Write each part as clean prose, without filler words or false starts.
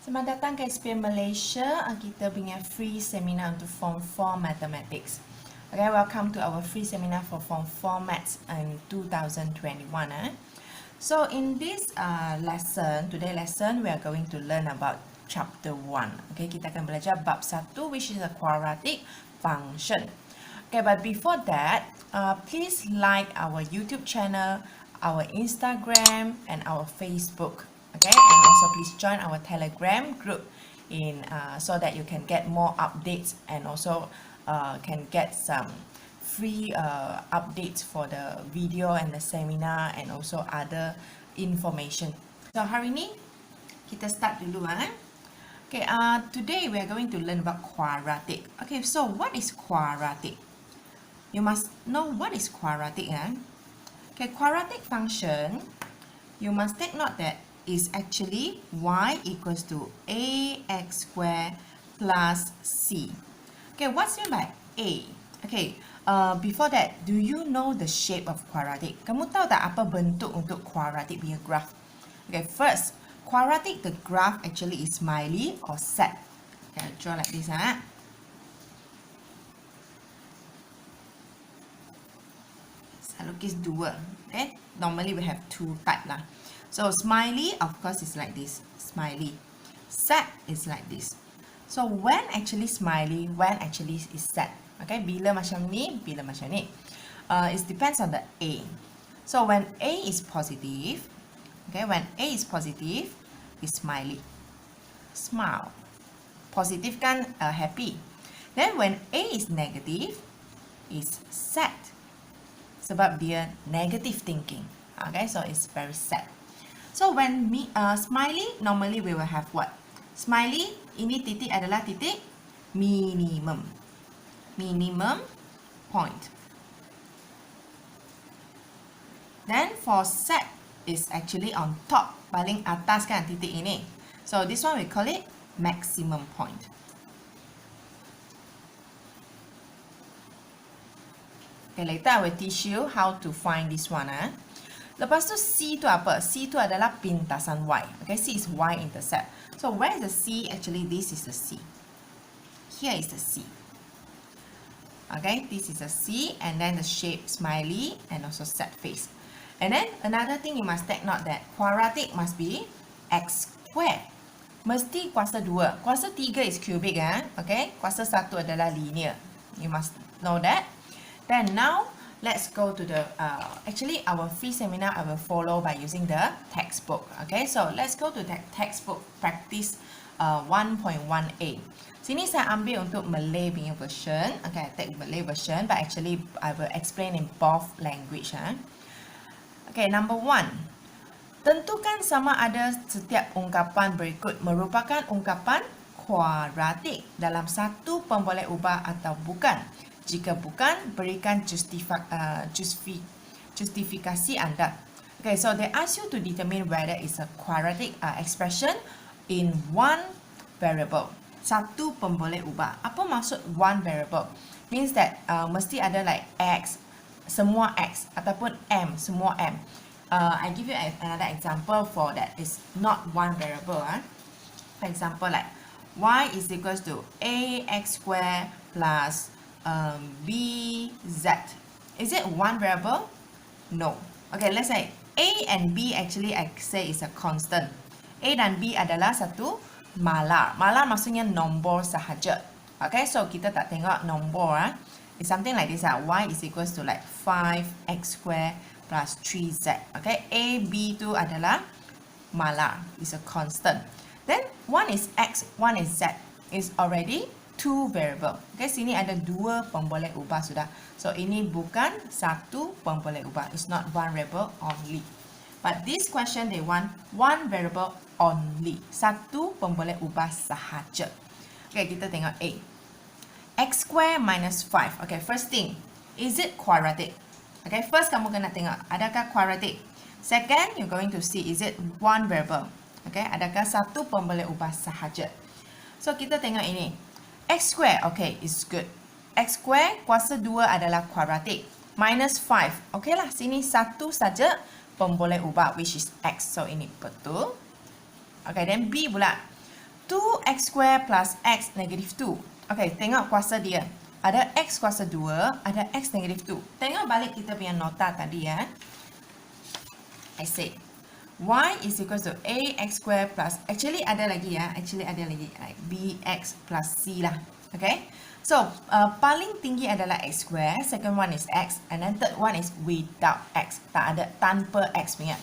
Selamat datang ke KSSM Malaysia. Kita punya free seminar untuk Form 4 Mathematics. Okay, welcome to our free seminar for Form 4 Maths in 2021. So in this today lesson, we are going to learn about chapter 1. Okay, kita akan belajar bab 1, which is a quadratic function. Okay, but before that, please like our YouTube channel, our Instagram, and our Facebook. Okay, and also please join our Telegram group so that you can get more updates and also can get some free updates for the video and the seminar and also other information. So hari ni kita start dulu Okay, today we are going to learn about quadratic. Okay, so what is quadratic? You must know what is quadratic. Okay, quadratic function, you must take note that is actually y equals to ax squared plus c. Okay, what's meant by a? Okay, before that, do you know the shape of quadratic? Kamu tahu tak apa bentuk untuk quadratic punya graph? Okay, first, quadratic, the graph actually is smiley or set. Okay, I'll draw like this. Saya lukis dua. Okay, normally we have two type lah. So smiley, of course, is like this. Smiley. Set is like this. So when actually smiley, when actually is set. Okay, bila macam ni, bila macam ni. It depends on the A. So when A is positive, okay, when A is positive, is smiley. Smile. Positive kan happy. Then when A is negative, is sad. Sebab dia negative thinking. Okay, so it's very sad. So when smiley, normally we will have what? Smiley, ini titik adalah titik minimum. Minimum point. Then for sad is actually on top, paling atas kan titik ini. So this one we call it maximum point. Okay, later I will teach you how to find this one. Lepas tu C tu apa? C tu adalah pintasan Y. Okay, C is Y-intercept. So where is the C? Actually, this is the C. Here is the C. Okay, this is a C, and then the shape smiley and also sad face. And then another thing you must take note that quadratic must be x squared. Mesti kuasa 2. Kuasa 3 is cubic. Okay, kuasa 1 adalah linear. You must know that. Then now, let's go to the, actually our free seminar I will follow by using the textbook. Okay, so let's go to the textbook practice 1.1a. Sini saya ambil untuk Malay punya version. Okay, I take Malay version, but actually I will explain in both language. Okay, number 1. Tentukan sama ada setiap ungkapan berikut merupakan ungkapan kuadratik dalam satu pemboleh ubah atau bukan. Jika bukan, berikan justifikasi anda. Okay, so they ask you to determine whether it's a quadratic expression in one variable. Satu pemboleh ubah. Apa maksud one variable? Means that mesti ada like x, semua x, ataupun m, semua m. I give you another example for that. It's not one variable. For example, like y is equals to ax squared plus bz. Is it one variable? No. Okay, let's say a and b actually I say is a constant. A dan b adalah satu malar. Malar maksudnya nombor sahaja. Okay, so kita tak tengok nombor. It's something like this. Y is equals to like 5x squared plus 3z. Okay, a, b tu adalah malar. It's a constant. Then one is x, one is z. Is already two variable. Okay, sini ada dua pemboleh ubah sudah. So ini bukan satu pemboleh ubah. It's not one variable only. But this question they want one variable only. Satu pemboleh ubah sahaja. Okay, kita tengok A. X square minus 5. Okay, first thing, is it quadratic? Okay, first kamu kena tengok, adakah quadratic? Second, you're going to see, is it one variable? Okay, adakah satu pemboleh ubah sahaja? So kita tengok ini. X square, okay, is good. X square kuasa 2 adalah quadratic. Minus 5, okay lah, sini satu saja pemboleh ubah, which is x. So ini betul. Okay, then B pula. 2x square plus x negative 2. Okay, tengok kuasa dia. Ada x kuasa 2, ada x negative 2. Tengok balik kita punya nota tadi ya. I say y is equal to ax square plus, actually ada lagi ya, like bx plus c lah. Okay, so paling tinggi adalah x square, second one is x, and then third one is without x, tak ada, tanpa x punya.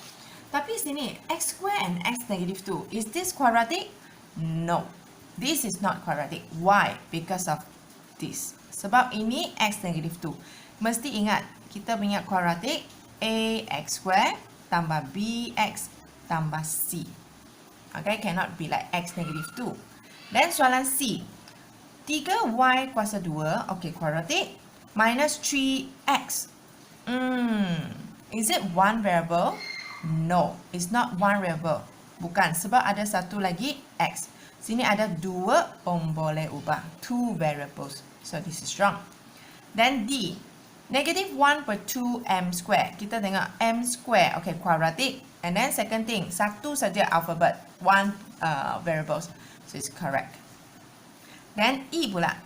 Tapi sini x square and x negative 2, is this quadratic? No, this is not quadratic. Why? Because of this. Sebab ini x negative 2. Mesti ingat, kita punya quadratic ax square tambah bx tambah c. Okay, cannot be like x negative 2. Then soalan C. 3y kuasa 2, okay, quadratic, minus 3x. Is it one variable? No, it's not one variable. Bukan, sebab ada satu lagi x. Sini ada 2 pun boleh ubah. 2 variables. So this is wrong. Then D. Negative 1 per 2m square. Kita tengok m square. Okay, quadratic. And then second thing, satu saja alphabet. 1 variables. So it's correct. Then E pula.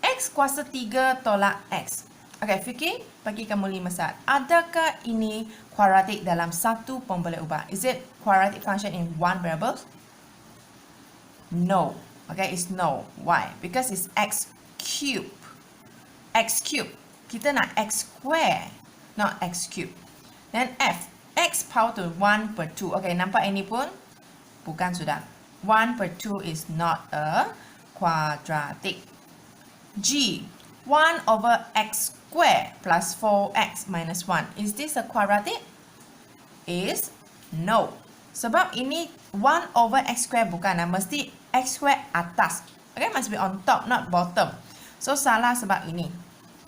X kuasa 3 tolak x. Okay, fikir bagi kamu 5 saat. Adakah ini quadratic dalam satu pun boleh ubah? Is it quadratic function in one variable? No. Okay, it's no. Why? Because it's x cube. X cube. Kita nak x square, not x cube. Then F. X power to 1 per 2. Okay, nampak ini pun? Bukan sudah. 1 per 2 is not a quadratic. G. 1 over x square plus 4x minus 1. Is this a quadratic? Is no. Sebab ini 1 over x square bukan. Mesti x square atas. Okay, must be on top, not bottom. So, salah sebab ini.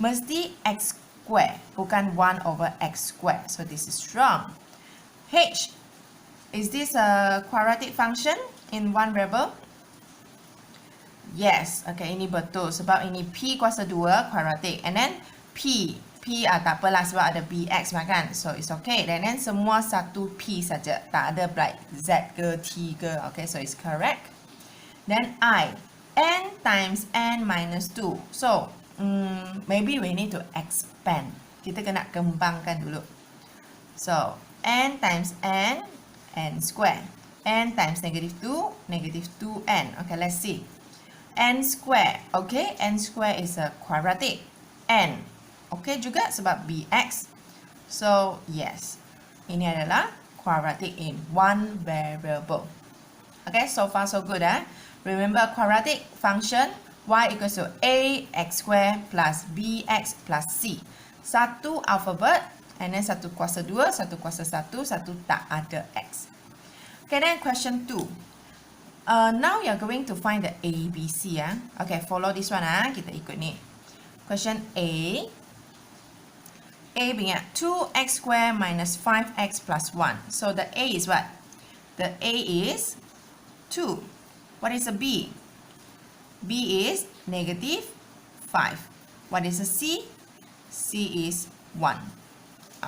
Mesti x square, bukan 1 over x square. So, this is wrong. H. Is this a quadratic function in one variable? Yes. Okay, ini betul. Sebab ini P kuasa 2, quadratic. And then P. P tak apalah sebab ada BX makan. So, it's okay. And then semua satu P saja. Tak ada like Z ke T ke. Okay, so it's correct. Then I. N times N minus 2. So, maybe we need to expand. Kita kena kembangkan dulu. So, N times N, N square. N times negative 2, negative 2N. Okay, let's see. N square. Okay, N square is a quadratic. N. Okay juga sebab BX. So, yes. Ini adalah quadratic in one variable. Okay, so far so good. Remember, quadratic function, y equals to ax square plus bx plus c. Satu alphabet, and then satu kuasa 2, satu kuasa 1, satu tak ada x. Okay, then question 2. Now you're going to find the A, B, C. Okay, follow this one. Kita ikut ni. Question A. A punya 2x square minus 5x plus 1. So the A is what? The A is 2. What is a B? B is negative 5. What is a C? C is 1.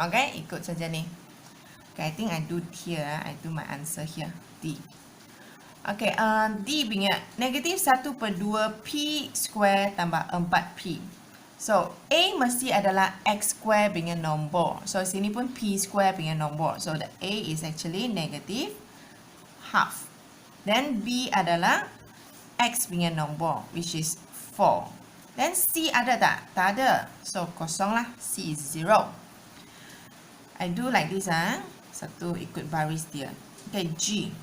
Okay, ikut saja ni. Okay, I think I do here. I do my answer here. D. Okay, D punya negative 1 per 2 P square tambah 4P. So, A mesti adalah x square punya nombor. So, sini pun P square punya nombor. So, the A is actually negative half. Then B adalah X punya nombor, which is 4. Then C ada tak? Tak ada. So, kosong lah. C is 0. I do like this. Satu ikut baris dia. Okay, G.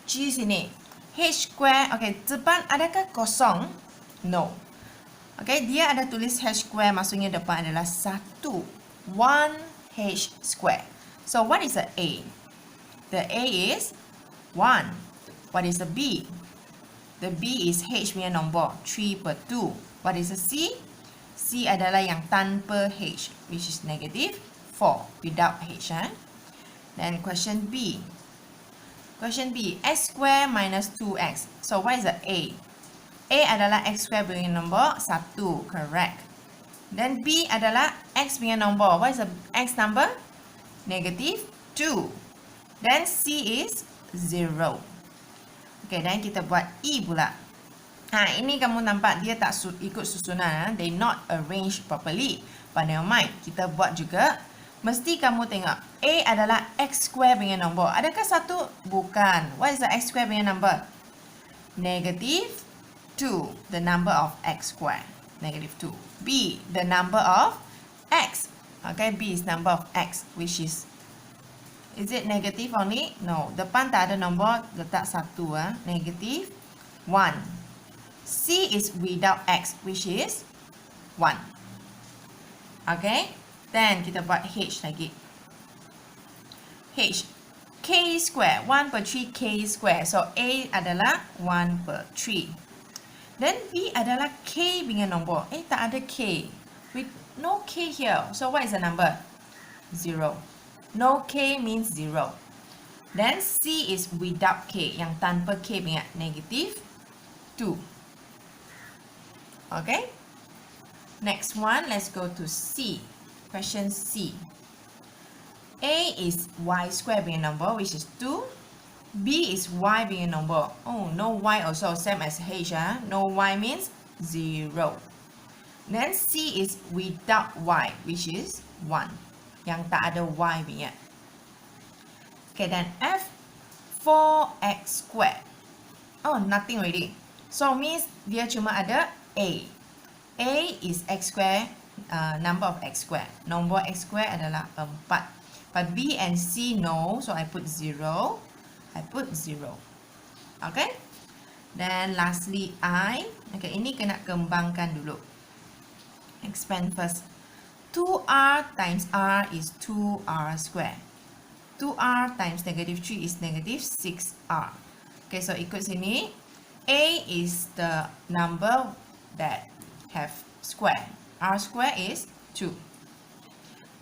G sini. H square. Okay, depan adakah kosong? No. Okay, dia ada tulis H square. Maksudnya depan adalah 1. 1H square. So, what is the A? The A is 1. What is the B? The B is H punya nombor, 3 per 2. What is the C? C adalah yang tanpa H, which is negative 4, without H. Then question B. Question B, x square minus 2x. So, what is the A? A adalah x square punya nombor, 1, correct. Then B adalah x punya nombor. What is the x number? Negative 2. Then C is 0. Okay, dan kita buat E pula. Ini kamu nampak dia tak ikut susunan. They not arranged properly. But never mind. Kita buat juga. Mesti kamu tengok. A adalah X square punya nombor. Adakah satu? Bukan. What is the X square punya number? Negative 2. The number of X square. Negative 2. B. The number of X. Okay, B is number of X. Which is it negative only? No. Depan tak ada nombor. Letak 1. Negative 1. C is without X. Which is 1. Okay. Then kita buat H lagi. H. K square. 1 per 3 K square. So A adalah 1 per 3. Then B adalah K punya nombor. Tak ada K. With no K here. So what is the number? 0. No K means 0. Then C is without K. Yang tanpa K punya. Negative 2. Okay. Next one. Let's go to C. Question C. A is Y square punya number, which is 2. B is Y punya number. Oh, no Y also, same as H. No Y means 0. Then C is without Y, which is 1. Yang tak ada Y punya. Okay, then F, 4X square. Oh, nothing already. So, means dia cuma ada A. A is X square, number of X square. Nombor X square adalah 4. But B and C no, so I put 0. I put 0. Okay. Then lastly I. Okay, ini kena kembangkan dulu. Expand first. 2R times R is 2R square. 2R times negative 3 is negative 6R. Okay, so ikut sini. A is the number that have square. R square is 2.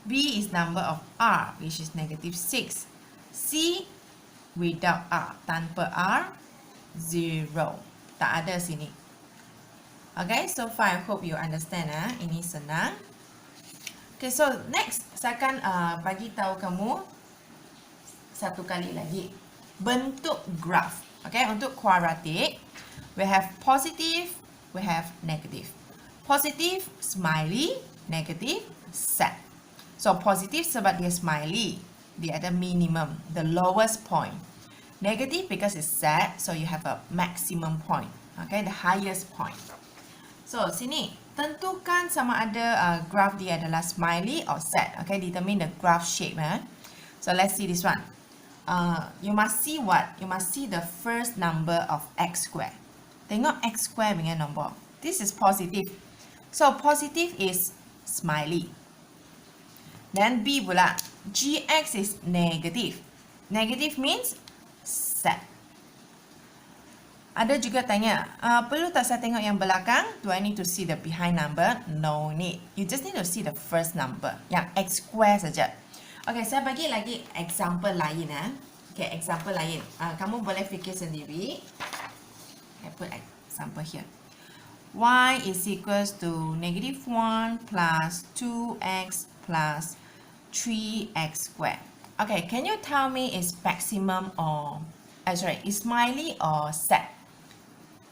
B is number of R, which is negative 6. C without R. Tanpa R, 0. Tak ada sini. Okay, so far I hope you understand. Ini senang. Okay, so next saya akan bagi tahu kamu satu kali lagi. Bentuk graph. Okay, untuk quadratic, we have positive, we have negative. Positive, smiley. Negative, set. So, positive sebab dia smiley. Dia ada minimum, the lowest point. Negative because it's set, so you have a maximum point. Okay, the highest point. So, sini, tentukan sama ada graph dia adalah smiley or set. Okay, determine the graph shape. So, let's see this one. You must see what? You must see the first number of x square. Tengok x square punya nombor. This is positive. So, positive is smiley. Then B pula. Gx is negative. Negative means set. Ada juga tanya, perlu tak saya tengok yang belakang? Do I need to see the behind number? No need. You just need to see the first number. Yang x square saja. Okay, saya bagi lagi example lain. Okay, example lain. Kamu boleh fikir sendiri. I put example here. Y is equals to negative 1 plus 2x plus 3x squared. Okay, can you tell me is maximum or is smiley or set?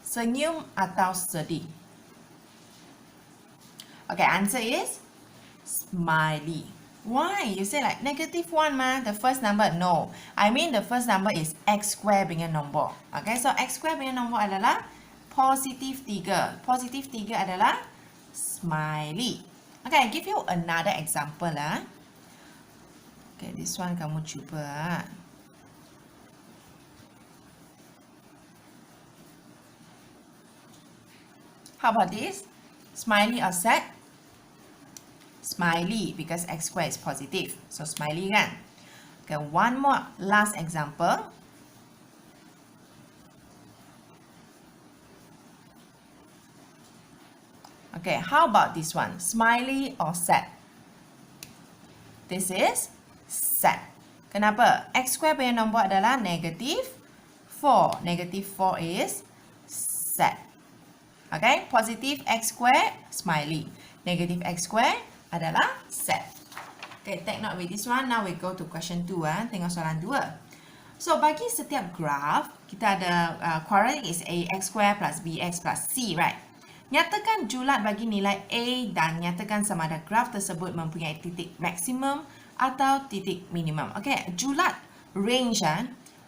Senyum atau sedih? Okay, answer is smiley. Why? You say like negative 1 ma, the first number. No, I mean the first number is x square punya nombor. Okay, so x square punya nombor adalah positive 3. Positive 3 adalah smiley. Okay, I give you another example lah. Okay, this one kamu cuba. How about this? Smiley or set? Smiley, because x square is positive. So, smiley kan? Okay, one more last example. Okay, how about this one? Smiley or set? This is set. Kenapa? X square punya nombor adalah negative 4. Negative 4 is set. Okay, positive x square, smiley. Negative x square adalah set. Okay, take note with this one. Now we go to question 2. Tengok soalan 2. So, bagi setiap graf, kita ada quadratic is ax square plus bx plus c, right? Nyatakan julat bagi nilai a dan nyatakan sama ada graf tersebut mempunyai titik maksimum atau titik minimum. Okay, julat range.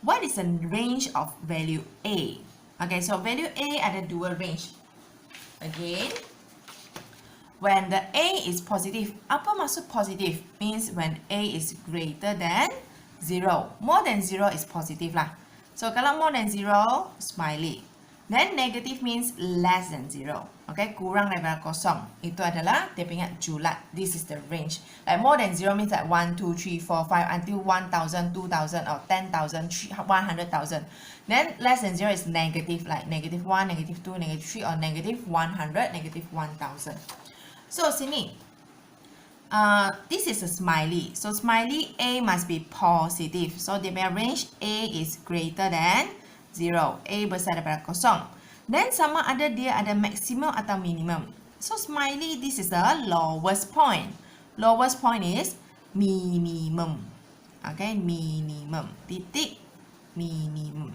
What is the range of value a? Okay, so value a ada dua range. Again, when the a is positive, apa maksud positive? Means when a is greater than 0. More than 0 is positive lah. So, kalau more than 0, smiley. Then, negative means less than 0. Okay, kurang daripada kosong. Itu adalah dia punya julat. This is the range. Like more than 0 means like 1, 2, 3, 4, 5 until 1,000, 2,000 or 10,000, 100,000. Then, less than 0 is negative, like negative 1, negative 2, negative 3 or negative 100, negative 1,000. So, sini. This is a smiley. So, smiley A must be positive. So, dia punya range A is greater than 0. A besar daripada kosong. Then, sama ada dia ada maximum atau minimum. So, smiley, this is the lowest point. Lowest point is minimum. Okay, minimum. Titik minimum.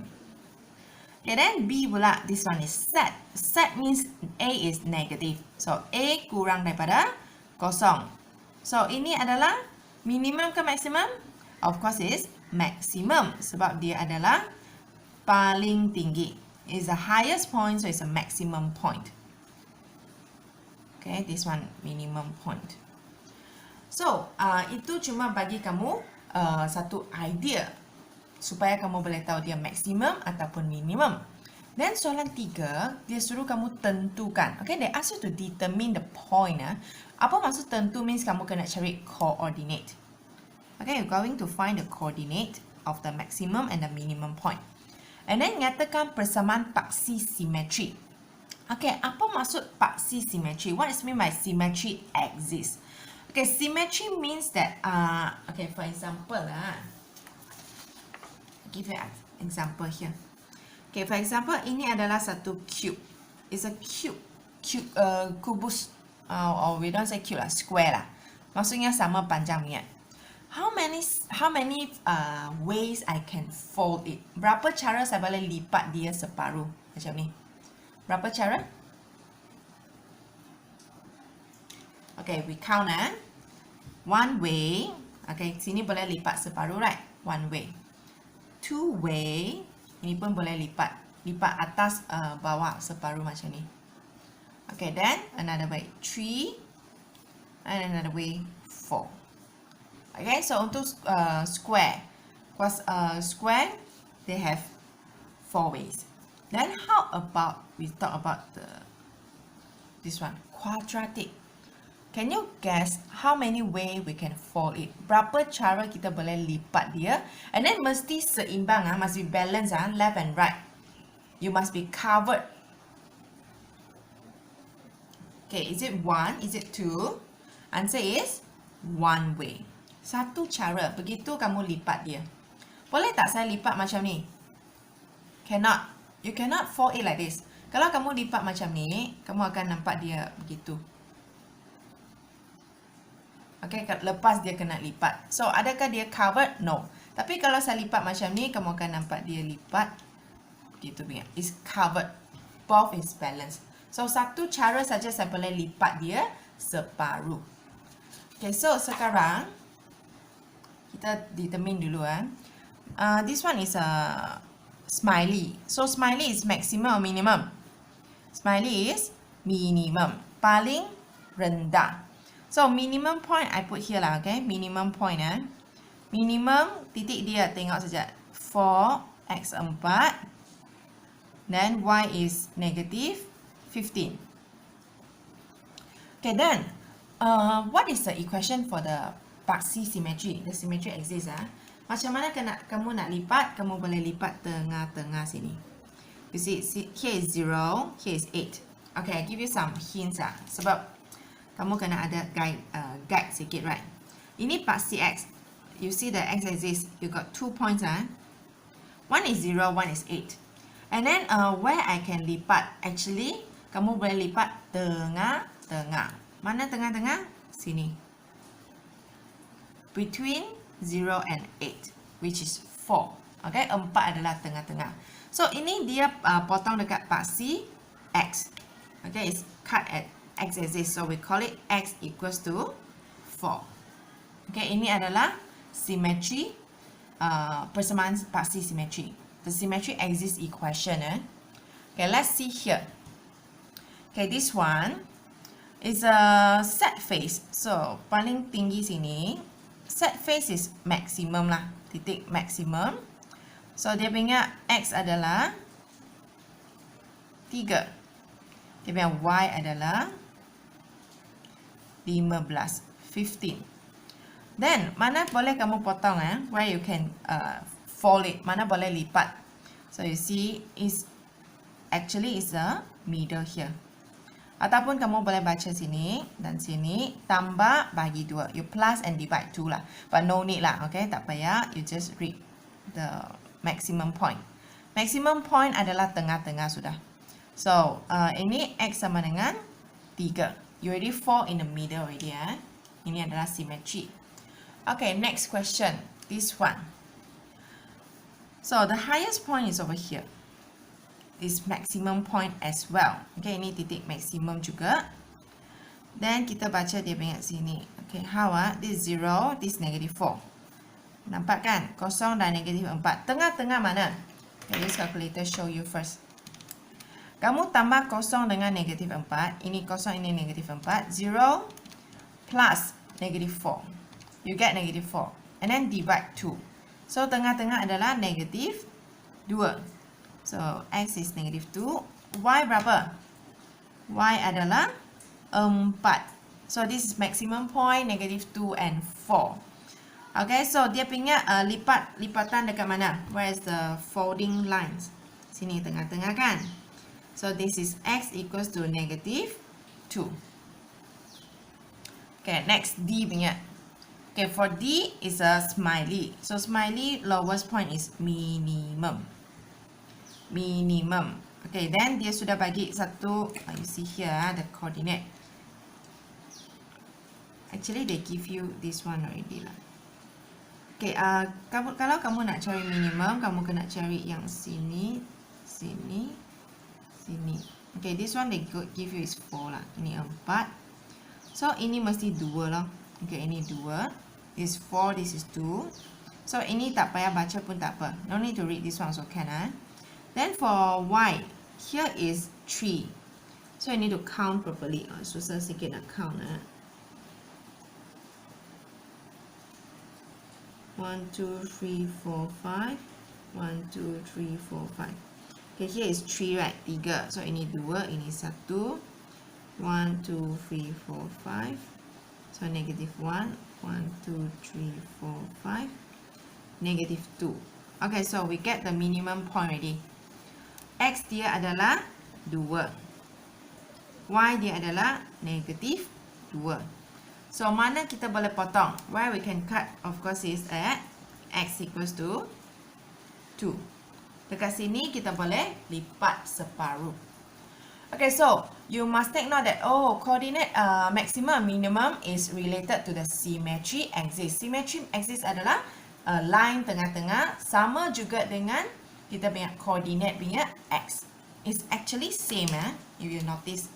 Okay, then B pula, this one is set. Set means A is negative. So, A kurang daripada kosong. So, ini adalah minimum ke maksimum? Of course, is maximum. Sebab dia adalah paling tinggi. It's the highest point, so it's a maximum point. Okay, this one minimum point. So, itu cuma bagi kamu satu idea. Supaya kamu boleh tahu dia maksimum ataupun minimum. Then, soalan 3, dia suruh kamu tentukan. Okay, they ask you to determine the point. Apa maksud tentu means kamu kena cari coordinate. Okay, you're going to find the coordinate of the maximum and the minimum point. And then, nyatakan persamaan paksi simetri. Okay, apa maksud paksi simetri? What is mean by symmetry exists? Okay, symmetry means that, okay, for example, I'll give you an example here. Okay, for example, ini adalah satu cube. It's a kubus. Or we don't say cube lah, square lah. Maksudnya sama panjangnya. How many ways I can fold it? Berapa cara saya boleh lipat dia separuh? Macam ni. Berapa cara? Okay, we count. One way. Okay, sini boleh lipat separuh, right? One way. Two way. Ini pun boleh lipat. Lipat atas, bawah separuh macam ni. Okay, then another way 3 and another way 4. Okay, so untuk square, square they have 4 ways. Then how about we talk about this one, quadratic? Can you guess how many way we can fold it? Berapa cara kita boleh lipat dia? And then mesti seimbang, must be balanced, left and right. You must be covered. Okay, is it 1? Is it 2? Answer is one way. Satu cara. Begitu kamu lipat dia. Boleh tak saya lipat macam ni? Cannot. You cannot fold it like this. Kalau kamu lipat macam ni, kamu akan nampak dia begitu. Okay, lepas dia kena lipat. So, adakah dia covered? No. Tapi kalau saya lipat macam ni, kamu akan nampak dia lipat. Begitu punya. It's covered. Both is balanced. So, satu cara saja saya boleh lipat dia separuh. Okay, so sekarang kita determine dulu. This one is a smiley. So, smiley is maximum or minimum? Smiley is minimum. Paling rendah. So, minimum point I put here lah, okay? Minimum point. Minimum, titik dia tengok saja. 4x4. Then, y is negative 15. Okay, then, what is the equation for the paksi symmetry? The symmetry exists. Macam mana kamu nak lipat? Kamu boleh lipat tengah-tengah sini. You see, here is 0, here is 8. Okay, I give you some hints. Sebab kamu kena ada guide sikit, right? Ini paksi x. You see the x axis. You got 2 points. One is 0, one is 8. And then, where I can lipat? Actually, kamu boleh lipat tengah-tengah. Mana tengah-tengah? Sini. Between 0 and 8, which is 4. Okay, 4 adalah tengah-tengah. So, ini dia potong dekat paksi X. Okay, it's cut at X axis. So, we call it X equals to 4. Okay, ini adalah symmetry, persamaan paksi symmetry. The symmetry axis equation. Okay, let's see here. Okay, this one is a set face. So, paling tinggi sini, set face is maximum lah. Titik maximum. So, dia punya X adalah 3. Dia punya Y adalah 15. 15. Then, mana boleh kamu potong where you can fold it. Mana boleh lipat. So, you see, actually is a middle here. Ataupun kamu boleh baca sini dan sini, tambah bagi 2. You plus and divide 2 lah. But no need lah, okay? Tak payah, you just read the maximum point. Maximum point adalah tengah-tengah sudah. So, ini X sama dengan 3. You already fall in the middle already. Ini adalah symmetry. Okay, next question. This one. So, the highest point is over here. Is maximum point as well. Okay, ini titik maksimum juga. Then kita baca dia punya sini. Okay, how this 0, this negative 4. Nampak kan? Kosong dan negatif 4. Tengah-tengah mana? Okay, use calculator show you first. Kamu tambah kosong dengan negatif 4. Ini kosong, ini negatif 4. 0 plus negatif 4. You get negative 4. And then divide 2. So, tengah-tengah adalah negatif 2. So, X is negative 2. Y berapa? Y adalah 4. So, this is maximum point, negative 2 and 4. Okay, so dia punya lipatan dekat mana? Where is the folding lines? Sini, tengah-tengah kan? So, this is X equals to negative 2. Okay, next D punya. Okay, for D is a smiley. So, smiley lowest point is minimum. Minimum. Okay, then dia sudah bagi satu, you see here, the coordinate. Actually, they give you this one already lah. Okay, kalau kamu nak cari minimum, kamu kena cari yang sini, sini, sini. Okay, this one they give you is 4 lah. Ini 4. So, ini mesti 2 lah. Okay, ini 2. This 4, this is 2. So, ini tak payah baca pun tak apa. No need to read this one also can. Then for Y, here is 3. So, you need to count properly. Susah sikit nak count. 1, 2, 3, 4, 5. 1, 2, 3, 4, 5. Okay, here is 3, right? 3. So, ini 2, ini 1. 1, 2, 3, 4, 5. So, negative 1. 1, 2, 3, 4, 5. Negative 2. Okay, so we get the minimum point already. X dia adalah 2. Y dia adalah negatif 2. So, mana kita boleh potong? Where we can cut, of course, is at X equals to 2. Dekat sini, kita boleh lipat separuh. Okay, so, you must take note that, coordinate maximum and minimum is related to the symmetry axis. Symmetry axis adalah line tengah-tengah, sama juga dengan kita punya coordinate punya X. It's actually same if you notice.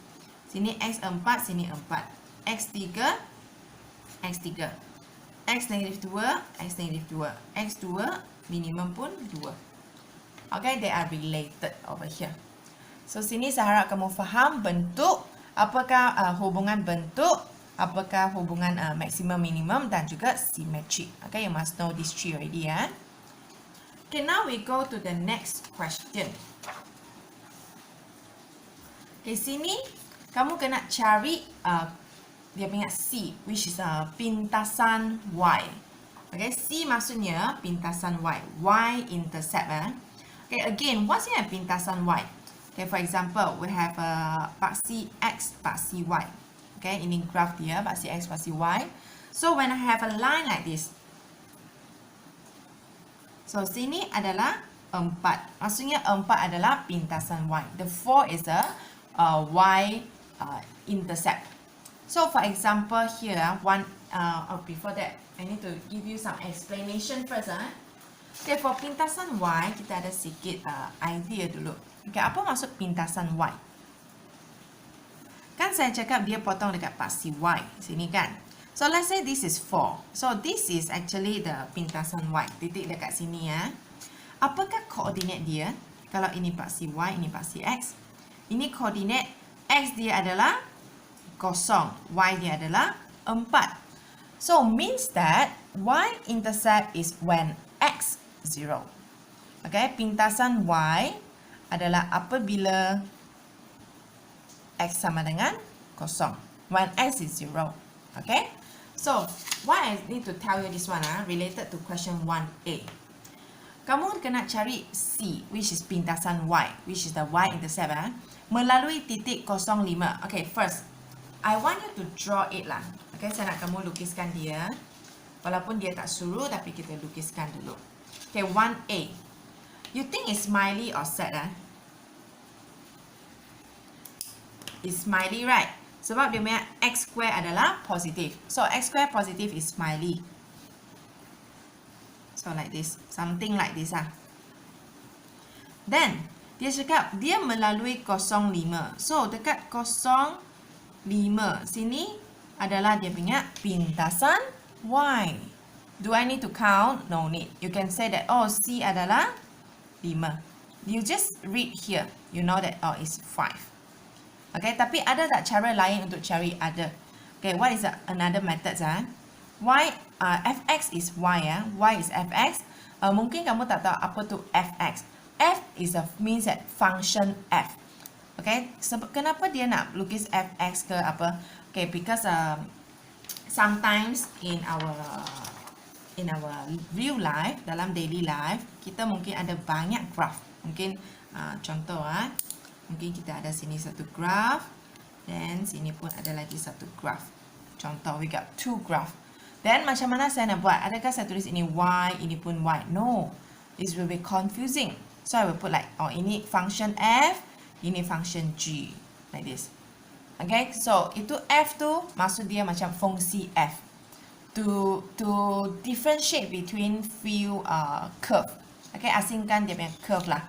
Sini X 4, sini 4. X 3, X 3. X negative 2, X negative 2. X 2, minimum pun 2. Okay, they are related over here. So, sini saya harap kamu faham bentuk, apakah hubungan bentuk, apakah hubungan maximum, minimum dan juga symmetry. Okay, you must know these three already. Okay, now we go to the next question. Okay, sini kamu kena cari dia punya C, which is pintasan Y. Okay, C maksudnya pintasan Y. Y-intercept. Okay, again, what's in a pintasan Y? Okay, for example, we have paksi X, paksi Y. Okay, ini graph dia, paksi X, paksi Y. So, when I have a line like this, so, sini adalah 4. Maksudnya 4 adalah pintasan Y. The 4 is a Y intercept. So, for example, here, before that, I need to give you some explanation first. Okay, for pintasan Y, kita ada sikit idea dulu. Okay, apa maksud pintasan Y? Kan saya cakap dia potong dekat paksi Y. Sini kan. So, let's say this is 4. So, this is actually the pintasan Y. Titik dekat sini ya. Apakah koordinat dia? Kalau ini paksi Y, ini paksi X. Ini koordinat X dia adalah 0. Y dia adalah 4. So, means that Y-intercept is when X 0. Okay, pintasan Y adalah apabila X sama dengan 0. When X is 0. Okay, so why I need to tell you this one related to question 1A. Kamu kena cari C, which is pintasan Y, which is the Y-intercept melalui titik 05. Okay, first, I want you to draw it lah. Okay, saya nak kamu lukiskan dia. Walaupun dia tak suruh, tapi kita lukiskan dulu. Okay, 1A. You think it's smiley or sad? It's smiley, right? Sebab dia punya X square adalah positif. So, X square positif is smiley. So, like this. Something like this. Then, dia cakap dia melalui 05. So, dekat 05 sini adalah dia punya pintasan Y. Do I need to count? No need. You can say that, oh, C adalah 5. You just read here. You know that, oh, it's 5. Okay, tapi ada tak cara lain untuk cari other? Okay, what is another method? Y, fx is y y is fx. Mungkin kamu tak tahu apa tu fx. F is means that function f. Okay, sebab kenapa dia nak lukis fx ke apa? Okay, because sometimes in our real life, dalam daily life, kita mungkin ada banyak graph. Mungkin contoh mungkin kita ada sini satu graph, dan sini pun ada lagi satu graph. Contoh, we got 2 graph. Then macam mana saya nak buat? Adakah saya tulis ini y, ini pun y? No, this will be confusing. So I will put like, oh, ini function f, ini function g, like this. Okay, so itu f tu maksud dia macam fungsi f. To differentiate between few curve. Okay, asingkan dia punya curve lah.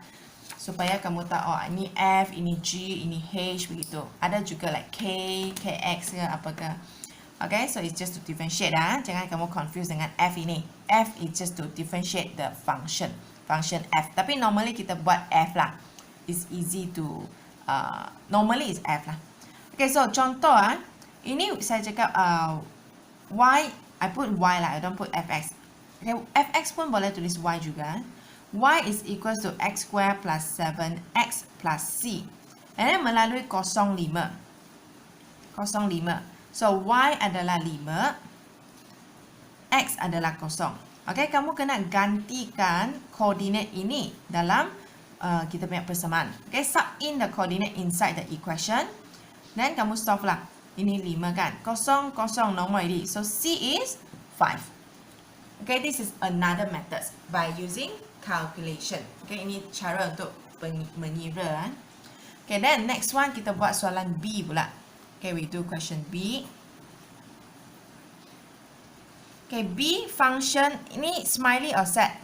Supaya kamu tahu, oh, ini F, ini G, ini H, begitu. Ada juga like K, KX ke apakah. Okay, so it's just to differentiate. Jangan kamu confuse dengan F ini. F is just to differentiate the function F. Tapi normally kita buat F lah. It's easy to, normally it's F lah. Okay, so contoh ini saya cakap Y, I put Y lah, I don't put Fx. Okay, Fx pun boleh tulis Y juga. Y is equals to x square plus 7x plus c. And then melalui 05. So, y adalah 5. X adalah 0. Okay, kamu kena gantikan koordinat ini dalam kita punya persamaan. Okay, sub in the coordinate inside the equation. Then, kamu solve lah. Ini 5 kan. 0, 0, no more already. So, c is 5. Okay, this is another method by using calculation. Okay, ini cara untuk mengira. Okay, then next one kita buat soalan B pula. Okay, we do question B. Okay, B function ini smiley or sad?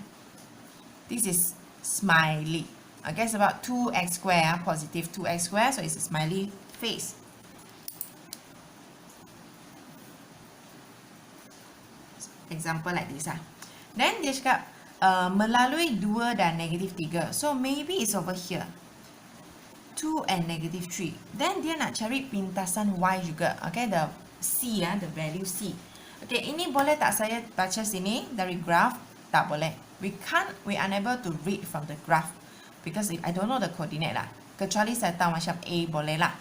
This is smiley. Okay, sebab 2x square, positive 2x square, so it's a smiley face. Example like this. Then dia cakap melalui 2 dan negatif 3. So, maybe it's over here. 2 and negative 3. Then, dia nak cari pintasan Y juga. Okay, the C, the value C. Okay, ini boleh tak saya baca sini dari graph? Tak boleh. We unable to read from the graph. Because I don't know the coordinate lah. Kecuali saya tahu macam A boleh lah.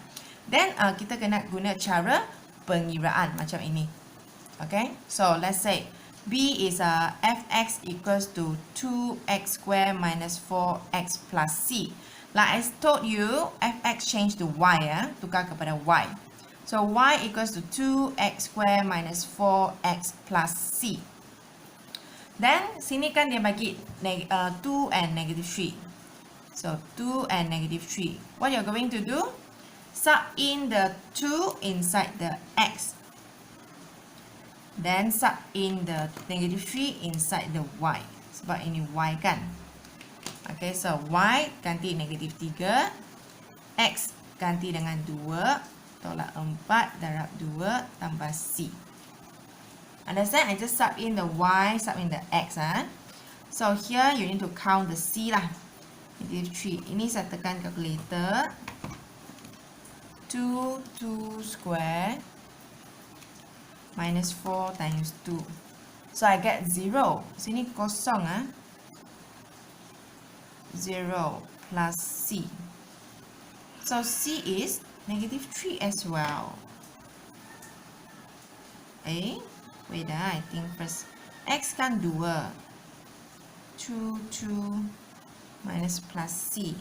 Then, kita kena guna cara pengiraan macam ini. Okay, so let's say B is fx equals to 2x square minus 4x plus c. Like I told you, fx change to y, tukar kepada y. So y equals to 2x square minus 4x plus c. Then sini kan dia bagi 2 and negative 3. So 2 and negative 3. What you're going to do? Sub in the 2 inside the x. Then sub in the negative 3 inside the y. Sebab ini Y kan. Okay, so Y ganti negatif 3. X ganti dengan 2. Tolak 4 darab 2 tambah C. Understand? I just sub in the Y, sub in the X. So here you need to count the C lah. Negative 3. Ini saya tekan calculator. 2 square minus 4 times 2. So I get 0. Sini kosong 0 plus C. So C is negative 3 as well. Wait, I think first. X kan 2. 2 minus plus C.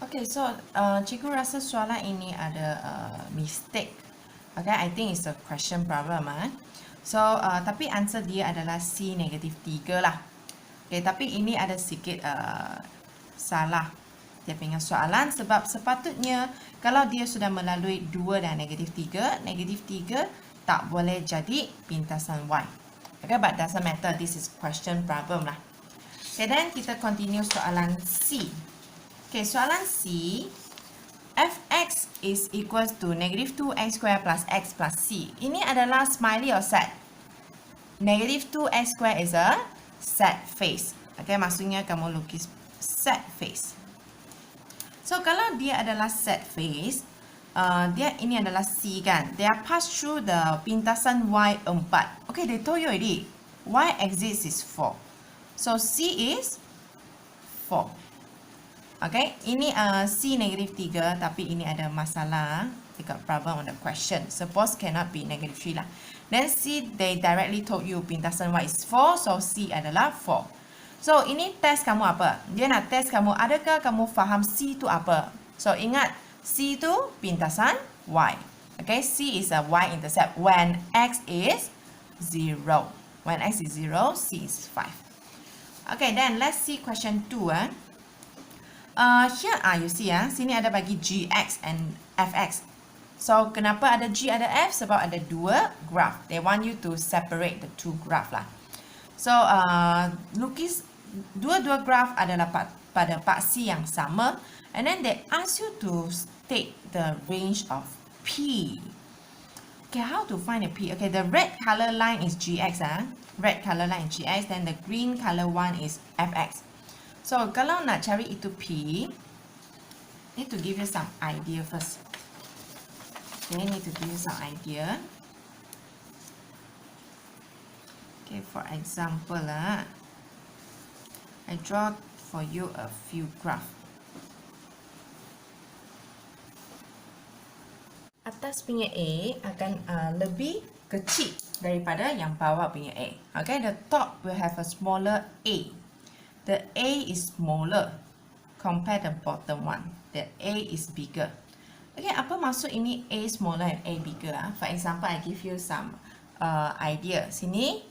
Okay, so cikgu rasa soalan ini ada mistake. Okay, I think it's a question problem. So, tapi answer dia adalah C negatif 3 lah. Okay, tapi ini ada sedikit salah dia punya soalan sebab sepatutnya kalau dia sudah melalui 2 dan negatif 3 tak boleh jadi pintasan Y. Okay, but doesn't matter, this is question problem lah. Okay, then kita continue soalan C. Okay, soalan C, fx is equals to negative 2x square plus x plus c. Ini adalah smiley or set? Negative 2x square is a set face. Okay, maksudnya kamu lukis set face. So, kalau dia adalah set face, ini adalah C kan? They are passed through the pintasan Y4. Okay, they told you already. Y axis is 4. So, C is 4. Okay, ini C negative 3, tapi ini ada masalah dekat problem on the question. Suppose cannot be negative 3 lah. Then C, they directly told you pintasan Y is 4, so C adalah 4. So, ini test kamu apa? Dia nak test kamu, adakah kamu faham C itu apa? So, ingat, C itu pintasan Y. Okay, C is a Y-intercept when X is 0. When X is 0, C is 5. Okay, then let's see question 2. Here, you see, sini ada bagi Gx and Fx. So, kenapa ada G, ada F? Sebab ada dua graph. They want you to separate the two graph lah. So, lukis dua-dua graph adalah pada paksi yang sama. And then they ask you to state the range of P. Okay, how to find the P? Okay, the red color line is Gx. Red color line is Gx. Then the green color one is Fx. So, kalau nak cari itu P, need to give you some idea first. Okay, need to give you some idea. Okay, for example, I draw for you a few graph. Atas punya A akan lebih kecil daripada yang bawah punya A. Okay, the top will have a smaller A. The A is smaller compared to the bottom one. The A is bigger. Okay, apa maksud ini A smaller and A bigger? For example, I give you some idea. Sini,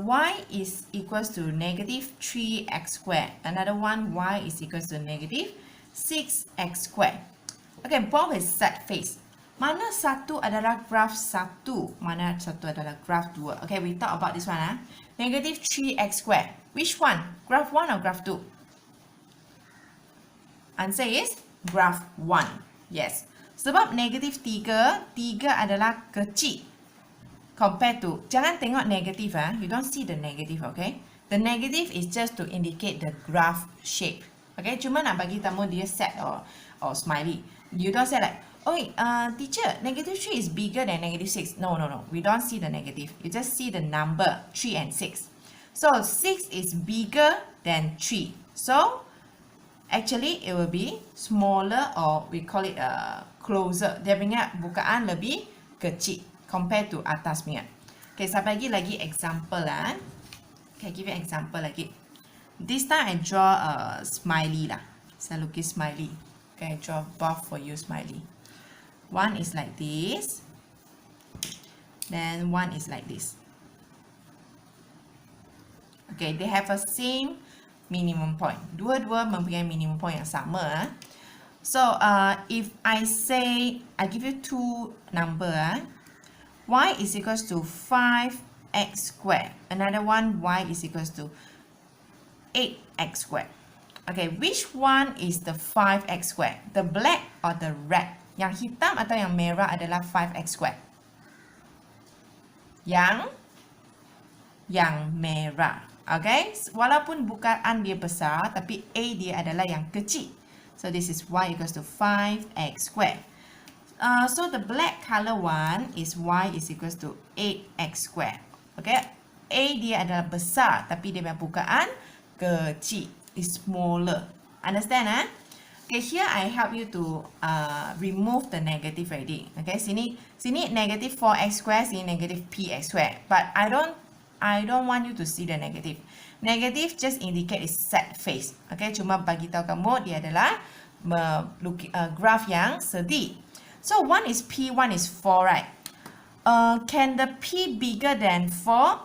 Y is equals to negative 3x squared. Another one, Y is equals to negative 6x squared. Okay, both is set face. Mana satu adalah graph 1? Mana satu adalah graph 2? Okay, we talk about this one. Negative 3x squared. Which one? Graph 1 or graph 2? Answer is graph 1. Yes. Sebab negatif 3 adalah kecil. Compared to, jangan tengok negatif. You don't see the negative, okay? The negative is just to indicate the graph shape. Okay, cuma nak bagi tamu dia set or smiley. You don't say like, oh, teacher, negative 3 is bigger than negative 6. No. We don't see the negative. You just see the number 3 and 6. So, 6 is bigger than 3. So, actually, it will be smaller or we call it closer. Dia punya bukaan lebih kecil compared to atas punya. Okay, saya bagi lagi example lah. Okay, give you example lagi. This time I draw a smiley lah. Saya lukis smiley. Okay, I draw both for you smiley. One is like this. Then one is like this. Okay, they have a same minimum point. Dua-dua mempunyai minimum point yang sama. So, if I say, I give you two number. Y is equals to 5 x squared. Another one, y is equals to 8x squared. Okay, which one is the 5x squared? The black or the red? Yang hitam atau yang merah adalah 5x squared? Yang merah. Okay, walaupun bukaan dia besar, tapi A dia adalah yang kecil. So this is y equals to 5x squared. So the black color one is y is equals to 8x squared. Okay, A dia adalah besar, tapi dia punya bukaan kecil. Is smaller. Understand? Okay, here I help you to remove the negative already. Okay, sini negative 4x squared, sini negative px squared. But I don't want you to see the negative. Negative just indicate is sad face. Okay, cuma bagi tahu kamu dia adalah graph yang sedih. So one is p, one is 4, right? Can the p bigger than 4?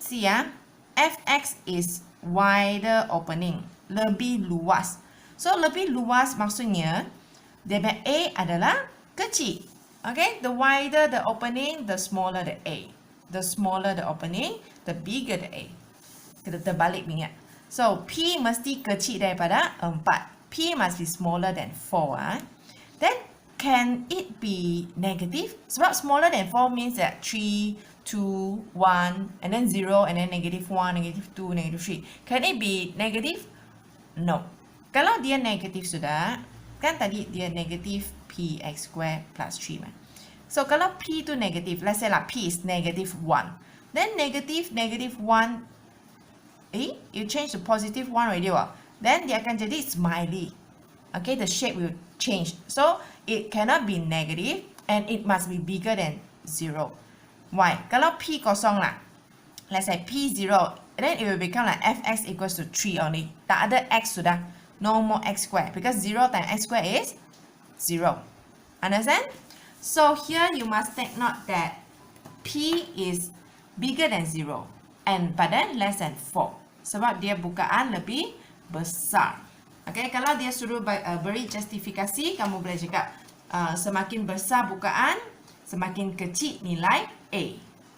See ya, fx is wider opening, lebih luas. So lebih luas maksudnya dia punya A adalah kecil. Okay, the wider the opening, the smaller the A. The smaller the opening, the bigger the A. Kita terbalik ingat. So P mesti kecil daripada 4. P must be smaller than 4. Then can it be negative? Sebab smaller than 4 means that 3, 2, 1, and then 0, and then negative 1, negative 2, negative 3. Can it be negative? No. Kalau dia negative sudah, kan tadi dia negative px squared plus 3. So kalau p tu negative, let's say lah p is negative 1. Then negative 1, you change to positive 1 already. Then dia akan jadi smiley. Okay, the shape will change. So it cannot be negative and it must be bigger than 0. Why? Kalau p kosong lah, let's say p 0, then it will become like fx equals to 3 only. Tak ada x sudah, no more x squared, because 0 times x squared is 0. Understand? So here you must take note that p is bigger than 0 and but then less than 4. Sebab dia bukaan lebih besar. Okay, kalau dia suruh beri justifikasi, kamu boleh cakap semakin besar bukaan, semakin kecil nilai A.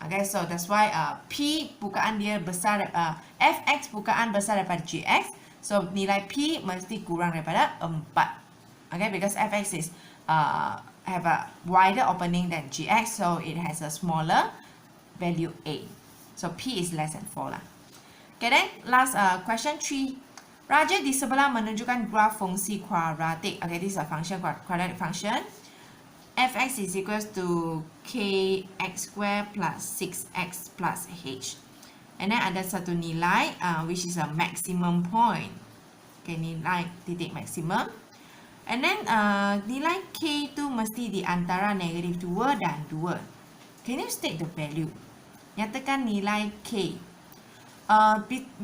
Okay, so that's why P bukaan dia besar, Fx bukaan besar daripada Gx. So nilai P mesti kurang daripada 4. Okay, because Fx is have a wider opening than Gx, so it has a smaller value A. So P is less than 4 lah. Okay, then last question 3. Raja di sebelah menunjukkan graf fungsi kuadratik. Okay, this is a function, quadratic function. Fx is equals to kx squared plus 6x plus h. And then ada satu nilai which is a maximum point. Okay, nilai titik maksimum. And then nilai k tu mesti di antara negatif 2 dan 2. Can you state the value? Nyatakan nilai k.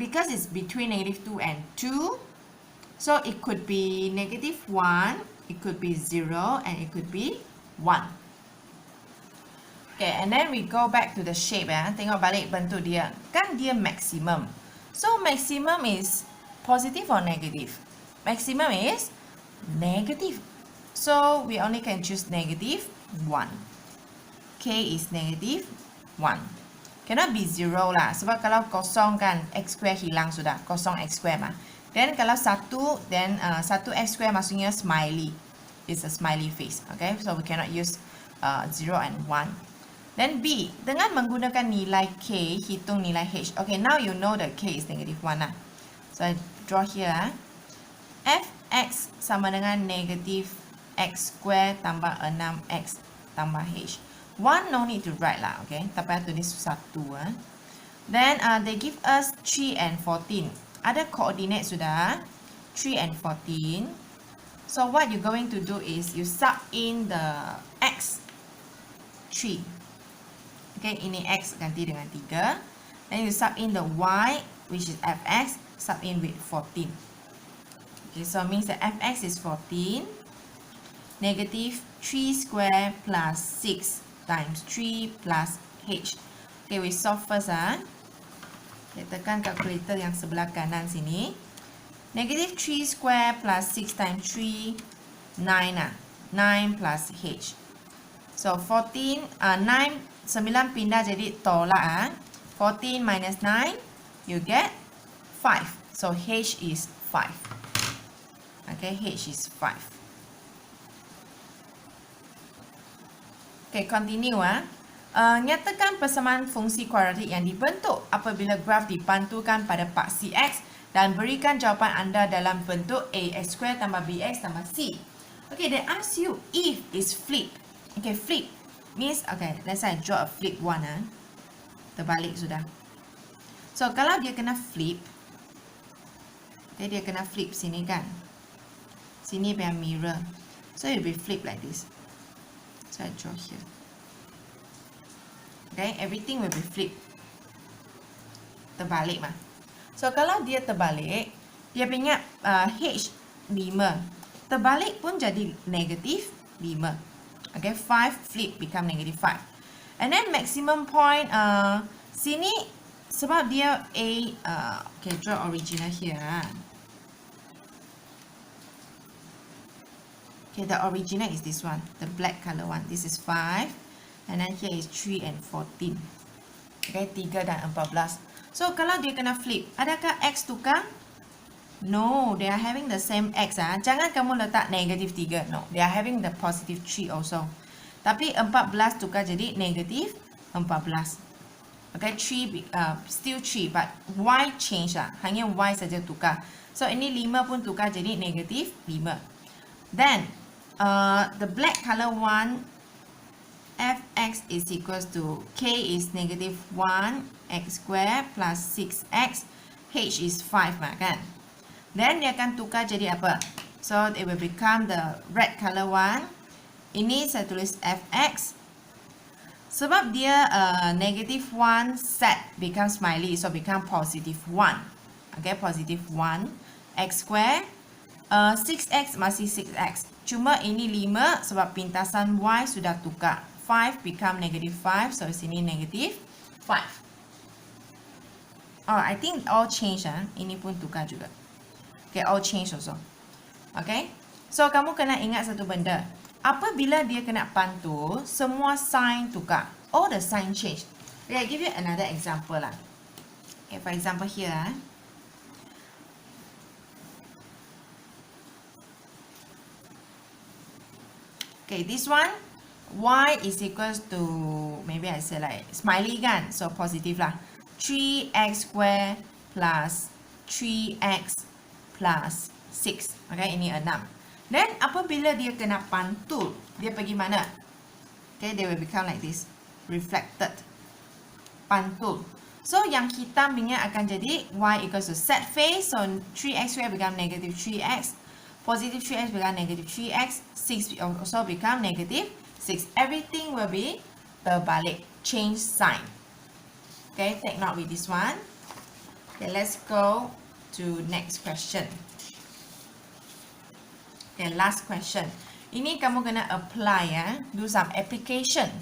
Because it's between negative 2 and 2, so it could be negative 1, it could be 0, and it could be 1. Okay, and then we go back to the shape. Tengok balik bentuk dia. Kan dia maximum. So maximum is positive or negative? Maximum is negative. So we only can choose negative 1. K is negative 1. Cannot be 0 lah. Sebab kalau kosong kan, x square hilang sudah. Kosong x square mah. Then kalau 1, then 1x square maksudnya smiley. It's a smiley face. Okay, so we cannot use 0 and 1. Then B, dengan menggunakan nilai K, hitung nilai H. Okay, now you know that K is negative 1 lah. So I draw here. Fx sama dengan negative x square tambah 6x tambah H. 1 no need to write lah, okay? Tak payah tulis 1. Then they give us 3 and 14. Ada coordinate sudah, 3 and 14. So what you're going to do is you sub in the x, 3. Okay, ini x ganti dengan 3. Then you sub in the y, which is fx, sub in with 14. Okay, so it means that fx is 14. Negative 3 square plus 6 times 3 plus h. Okay, we solve first. Kita tekan kalkulator yang sebelah kanan sini. Negative 3 square plus 6 times 3, 9 9 plus h. So 14, 9 9 pindah jadi tolak. 14 minus 9, you get 5. So H is 5. Okay, H is 5. Okay, continue. Nyatakan persamaan fungsi kuadratik yang dibentuk apabila graf dipantulkan pada paksi X dan berikan jawapan anda dalam bentuk AX square tambah BX tambah C. Okay, they ask you if is flip. Okay, flip means, okay, let's say I draw a flip one. Terbalik sudah. So, kalau dia kena flip, okay, dia kena flip sini kan. Sini punya mirror. So, it will be flip like this. So, I draw here. Okay, everything will be flip. Terbalik mah. So, kalau dia terbalik, dia punya H 5. Terbalik pun jadi negatif 5. Okay, 5 flip become negative 5. And then maximum point, sini sebab dia okay, draw original here. Okay, the original is this one, the black color one. This is 5. And then here is 3 and 14. Okay, 3 dan 14. So, kalau dia kena flip, adakah X tukar? No, they are having the same X. Jangan kamu letak negative 3. No, they are having the positive 3 also. Tapi 14 tukar jadi negatif 14. Okay, 3 still 3 but Y change lah. Hanya Y saja tukar. So ini 5 pun tukar jadi negatif 5. Then the black color one, Fx is equals to K is negative 1 X square plus 6X. H is 5 mah kan. Then dia akan tukar jadi apa? So it will become the red color one. Ini saya tulis Fx. Sebab dia negative 1 set become smiley. So become positive 1. Okay, positive 1. X square. 6x masih 6x. Cuma ini 5 sebab pintasan Y sudah tukar. 5 become negative 5. So sini negative 5. Oh, I think all change. Ini pun tukar juga. Okay, all change also. Okay. So kamu kena ingat satu benda. Apabila dia kena pantul, semua sign tukar. All the sign change. Okay, I give you another example lah. Okay, for example here. Okay, this one, Y is equals to, maybe I say like smiley kan. So positive lah. 3x square plus 3x plus 6. Okay, ini 6. Then, apabila dia kena pantul, dia pergi mana? Okay, they will become like this. Reflected. Pantul. So, yang hitam punya akan jadi Y equals to set face. So, 3x square become negative 3x. Positive 3x become negative 3x. 6 also become negative 6. Everything will be terbalik. Change sign. Okay, take note with this one. Okay, let's go to next question. Okay, last question. Ini kamu kena apply do some application.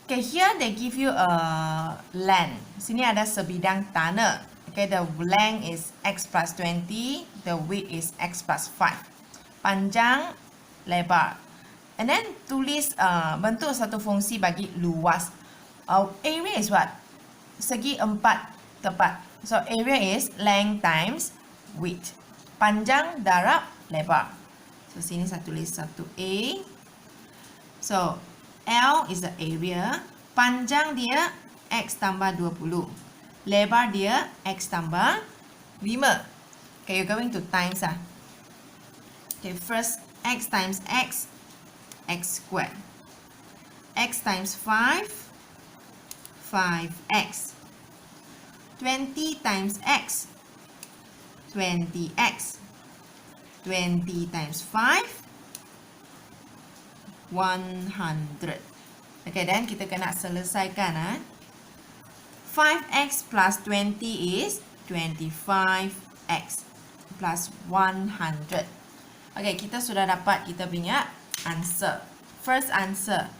Okay, here they give you a land. Sini ada sebidang tanah. Okay, the length is x plus 20, the width is x plus 5. Panjang, lebar. And then tulis bentuk satu fungsi bagi luas. Area is what? Segi 4 tepat. So area is length times width. Panjang darab lebar. So, sini saya tulis 1A. So, L is the area. Panjang dia X tambah 20. Lebar dia X tambah 5. Okay, you're going to times. Okay, first X times X, X squared. X times 5, 5X. 20 times X, 20X. 20 times 5, 100. Okay, then kita kena selesaikan. 5x plus 20 is 25x plus 100. Okay, kita sudah dapat kita punya answer. First answer.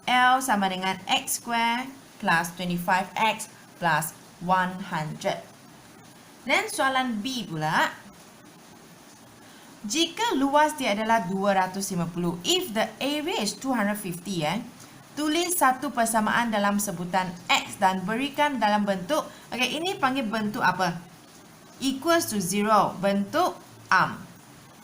L sama dengan x square plus 25x plus 100. Then soalan B pula. Jika luas dia adalah 250, if the area is 250, Tulis satu persamaan dalam sebutan X dan berikan dalam bentuk, okay, ini panggil bentuk apa? Equals to 0, bentuk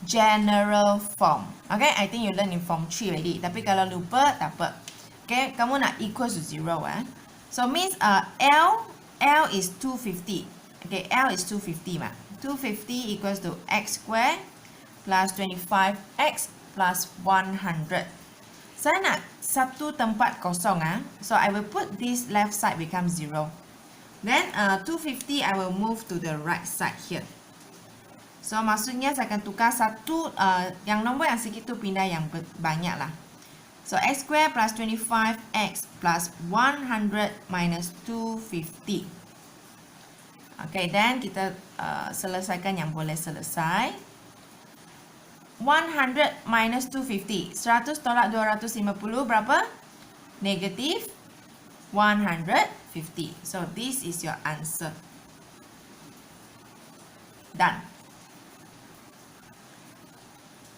general form. Okay, I think you learn in form 3 already. Tapi kalau lupa, tak apa. Okay, kamu nak equals to 0 So means L is 250. Okay, L is 250 mah. 250 equals to X square plus 25X plus 100. Saya nak satu tempat kosong So I will put this left side become 0. Then 250 I will move to the right side here. So maksudnya saya akan tukar satu yang nombor yang sikit tu pindah yang banyak lah. So X square plus 25X plus 100 minus 250. Okay, then kita selesaikan yang boleh selesai. 100 minus 250. 100 tolak 250 berapa? Negative 150. So this is your answer. Done.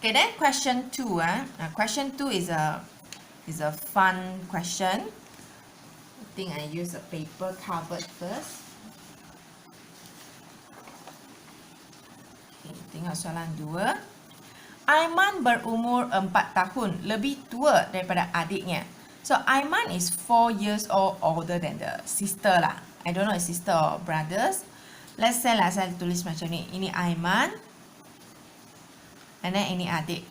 Okay, then question 2. Question 2 is a fun question. I think I use a paper covered first. Okay, tengok soalan 2. Aiman berumur 4 tahun, lebih tua daripada adiknya. So Aiman is 4 years old older than the sister lah. I don't know if sister or brothers. Let's say lah, saya tulis macam ni. Ini Aiman. And then ini adik.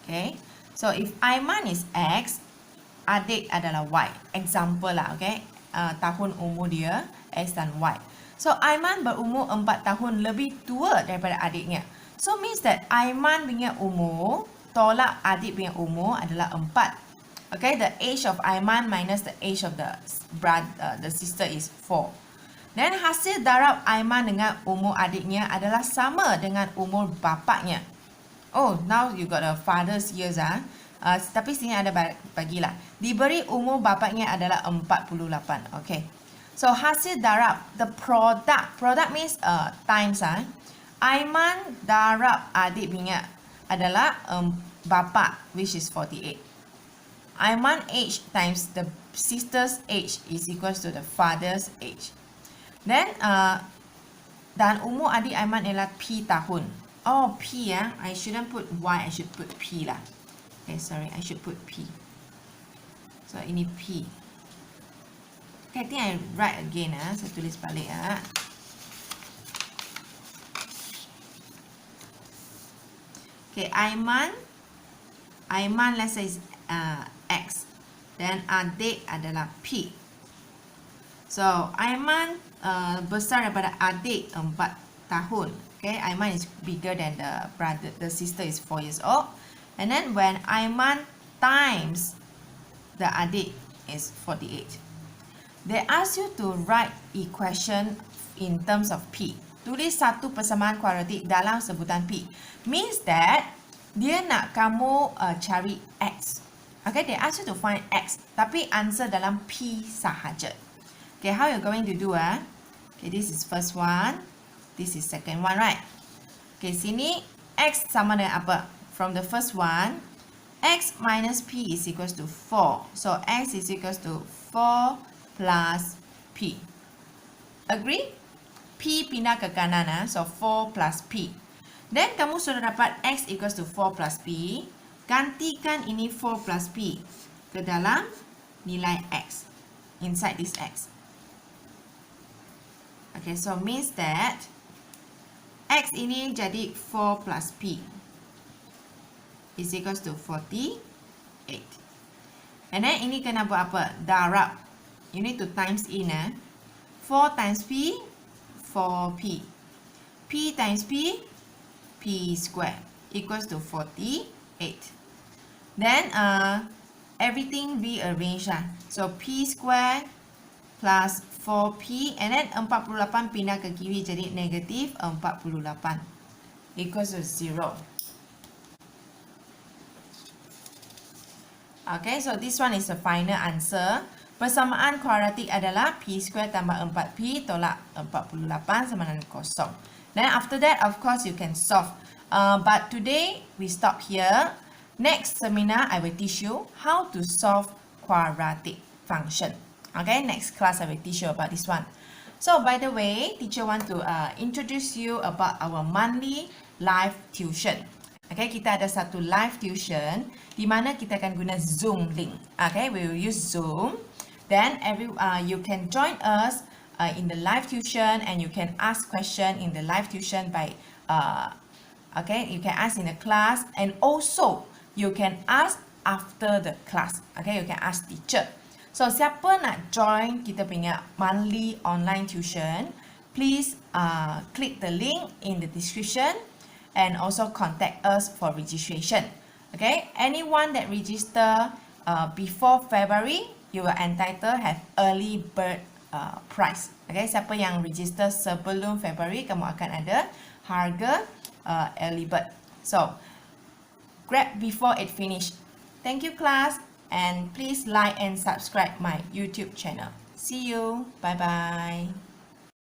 Okay. So if Aiman is X, adik adalah Y. Example lah, okay. Tahun umur dia X dan Y. So Aiman berumur 4 tahun lebih tua daripada adiknya. So means that Aiman punya umur tolak adik punya umur adalah 4. Okay, the age of Aiman minus the age of the sister is 4. Dan hasil darab Aiman dengan umur adiknya adalah sama dengan umur bapaknya. Oh, now you got the father's years tapi sini ada bagilah. Diberi umur bapaknya adalah 48. Okay. So hasil darab, the product means times Aiman darab adik punya adalah bapa, which is 48. Aiman age times the sister's age is equals to the father's age. Then dan umur adik Aiman ialah P tahun. Oh, P I shouldn't put Y, I should put P lah. Okay, sorry, I should put P. So ini P. Okay, I think I write again saya tulis balik Okay, Aiman let's say is X. Then adik adalah P. So, Aiman besar daripada adik 4 tahun. Okay, Aiman is bigger than the sister is 4 years old. And then when Aiman times the adik is 48. They ask you to write equation in terms of P. Tulis satu persamaan kuadratik dalam sebutan P. Means that dia nak kamu cari X. Okay, they ask you to find X. Tapi answer dalam P sahaja. Okay, how you going to do Okay, this is first one. This is second one, right? Okay, sini X sama dengan apa? From the first one, X minus P is equals to 4. So, X is equals to 4 plus P. Agree? P pindah ke kanan so 4 plus P. Then kamu sudah dapat X equals to 4 plus P. Gantikan ini 4 plus P ke dalam nilai X. Inside this X. Okay, so means that X ini jadi 4 plus P is equals to 48. And then ini kena buat apa? Darab. You need to times in 4 times P 4P. P times P, P square equals to 48. Then everything rearrange So P square plus 4P and then 48 pindah ke kiri jadi negatif 48 equals to 0. Okay, so this one is the final answer. Persamaan kuadratik adalah P square tambah 4P tolak 48 sama dengan kosong. Then after that, of course, you can solve. But today, we stop here. Next seminar, I will teach you how to solve quadratic function. Okay, next class I will teach you about this one. So by the way, teacher want to introduce you about our monthly live tuition. Okay, kita ada satu live tuition di mana kita akan guna Zoom link. Okay, we will use Zoom. Then you can join us in the live tuition, and you can ask question in the live tuition by okay, you can ask in the class, and also you can ask after the class. Okay, you can ask teacher. So siapa nak join kita punya monthly online tuition, please click the link in the description and also contact us for registration. Okay, anyone that register before February, you will entitled have early bird price. Okay, siapa yang register sebelum February, kamu akan ada harga early bird. So grab before it finish. Thank you class, and please like and subscribe my YouTube channel. See you. Bye bye.